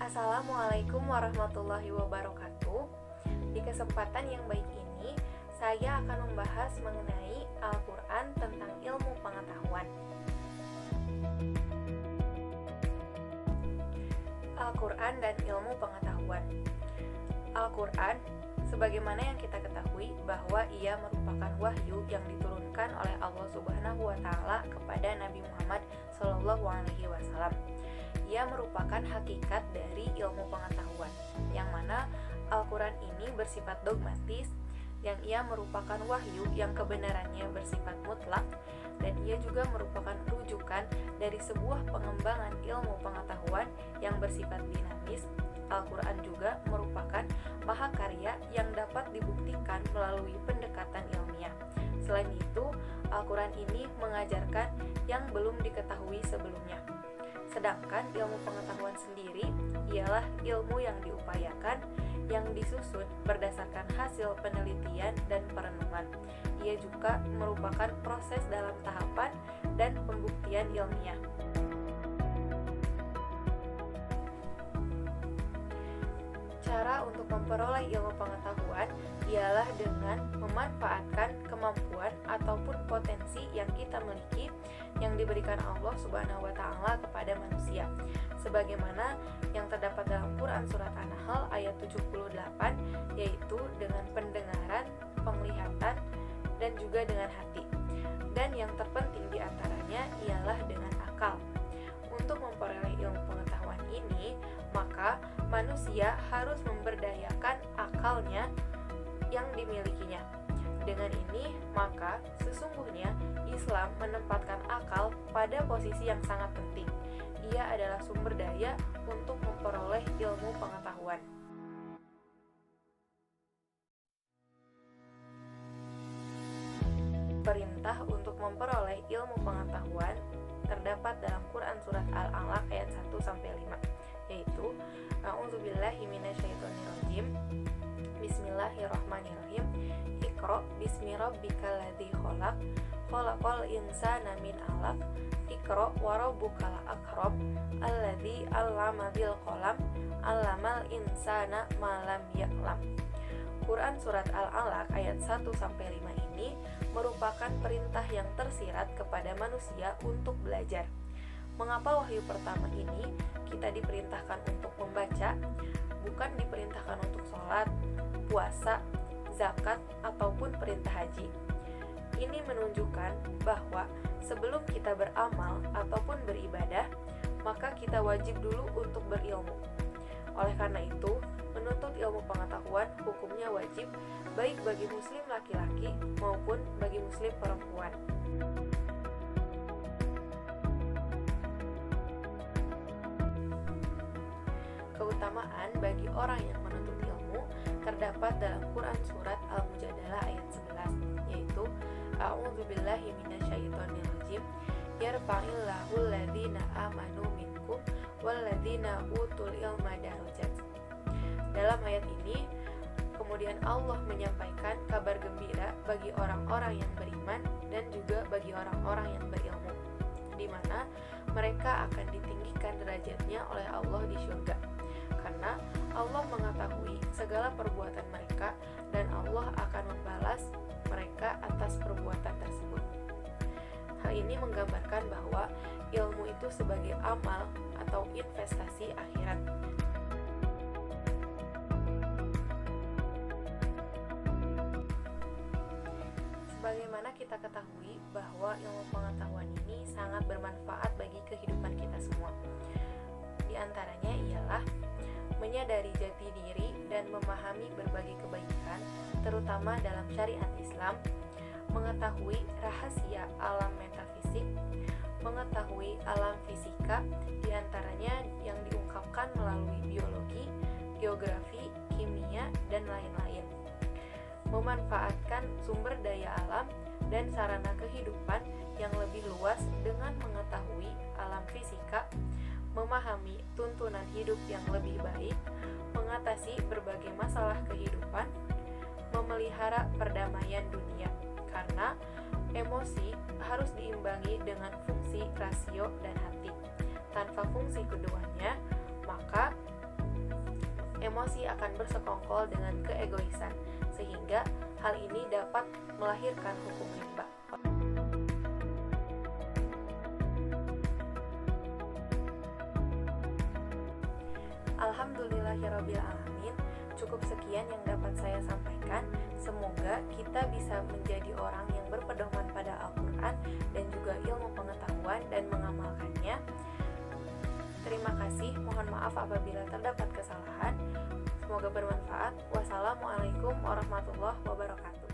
Assalamualaikum warahmatullahi wabarakatuh. Di kesempatan yang baik ini, saya akan membahas mengenai Al-Quran tentang ilmu pengetahuan. Al-Quran dan ilmu pengetahuan. Al-Quran, sebagaimana yang kita ketahui bahwa ia merupakan wahyu yang diturunkan oleh Allah Subhanahu wa Ta'ala kepada Nabi Muhammad SAW. Ia merupakan hakikat dari ilmu pengetahuan, yang mana Al-Quran ini bersifat dogmatis, yang ia merupakan wahyu yang kebenarannya bersifat mutlak, dan ia juga merupakan rujukan dari sebuah pengembangan ilmu pengetahuan yang bersifat dinamis. Al-Quran juga merupakan mahakarya yang dapat dibuktikan melalui pendekatan ilmiah. Selain itu, Al-Quran ini mengajarkan yang belum diketahui sebelumnya. Sedangkan ilmu pengetahuan sendiri ialah ilmu yang diupayakan, yang disusun berdasarkan hasil penelitian dan perenungan. Ia juga merupakan proses dalam tahapan dan pembuktian ilmiah. Cara untuk memperoleh ilmu pengetahuan ialah dengan memanfaatkan kemampuan ataupun potensi yang kita miliki yang diberikan Allah Subhanahu wa Ta'ala kepada manusia, sebagaimana yang terdapat dalam Quran surat An-Nahl ayat 78, yaitu dengan pendengaran, penglihatan, dan juga dengan hati. Dan yang terpenting di antaranya ialah dengan akal. Untuk memperoleh ilmu pengetahuan ini, maka manusia harus memberdayakan akalnya yang dimilikinya. Dengan ini, maka sesungguhnya Islam menempatkan akal pada posisi yang sangat penting. Ia adalah sumber daya untuk memperoleh ilmu pengetahuan. Perintah untuk memperoleh ilmu pengetahuan terdapat dalam Quran surat Al-Alaq ayat 1-5, yaitu A'udzubillahi minasyaitonirrajim. Bismillahirrahmanirrahim. Iqra bismi rabbikal ladzi khalaq, khalaqal insana min 'alaq. Iqra wa rabbukal akram, alladzi 'allama bil qalam, 'allamal insana ma lam ya'lam. Quran surat Al-Alaq ayat 1-5 ini merupakan perintah yang tersirat kepada manusia untuk belajar. Mengapa wahyu pertama ini kita diperintahkan untuk membaca, bukan diperintahkan untuk sholat, puasa, zakat, ataupun perintah haji? Ini menunjukkan bahwa sebelum kita beramal ataupun beribadah, maka kita wajib dulu untuk berilmu. Oleh karena itu, menuntut ilmu pengetahuan hukumnya wajib baik bagi muslim laki-laki maupun bagi muslim perempuan. Keutamaan bagi orang yang menuntut ilmu terdapat dalam Quran surat Al-Mujadalah ayat 11, yaitu A'udzubillahi minasyaitonirrajim. Yarfa'illahu alladhina amanu minkum walladzina utul ilma darajat. Dalam ayat ini, kemudian Allah menyampaikan kabar gembira bagi orang-orang yang beriman dan juga bagi orang-orang yang berilmu, di mana mereka akan ditinggikan derajatnya oleh Allah di syurga, karena Allah mengetahui segala perbuatan mereka dan Allah akan membalas mereka atas perbuatan tersebut. Hal ini menggambarkan bahwa ilmu itu sebagai amal atau investasi akhirat. Sebagaimana kita ketahui bahwa ilmu pengetahuan ini sangat bermanfaat bagi kehidupan kita semua. Di antaranya ialah menyadari jati diri dan memahami berbagai kebaikan, terutama dalam syariat Islam, mengetahui rahasia alam metafisik, mengetahui alam fisika, diantaranya yang diungkapkan melalui biologi, geografi, kimia, dan lain-lain. Memanfaatkan sumber daya alam dan sarana kehidupan yang lebih luas dengan mengetahui alam fisika, memahami tuntunan hidup yang lebih baik, mengatasi berbagai masalah kehidupan, memelihara perdamaian dunia, karena emosi harus diimbangi dengan fungsi rasio dan hati. Tanpa fungsi keduanya, maka emosi akan bersekongkol dengan keegoisan, sehingga hal ini dapat melahirkan hukum rimba. Alhamdulillahirrabbilalamin, cukup sekian yang dapat saya sampaikan. Semoga kita bisa menjadi orang yang berpedoman pada Al-Quran dan juga ilmu pengetahuan dan mengamalkannya. Terima kasih, mohon maaf apabila terdapat kesalahan. Semoga bermanfaat. Wassalamualaikum warahmatullahi wabarakatuh.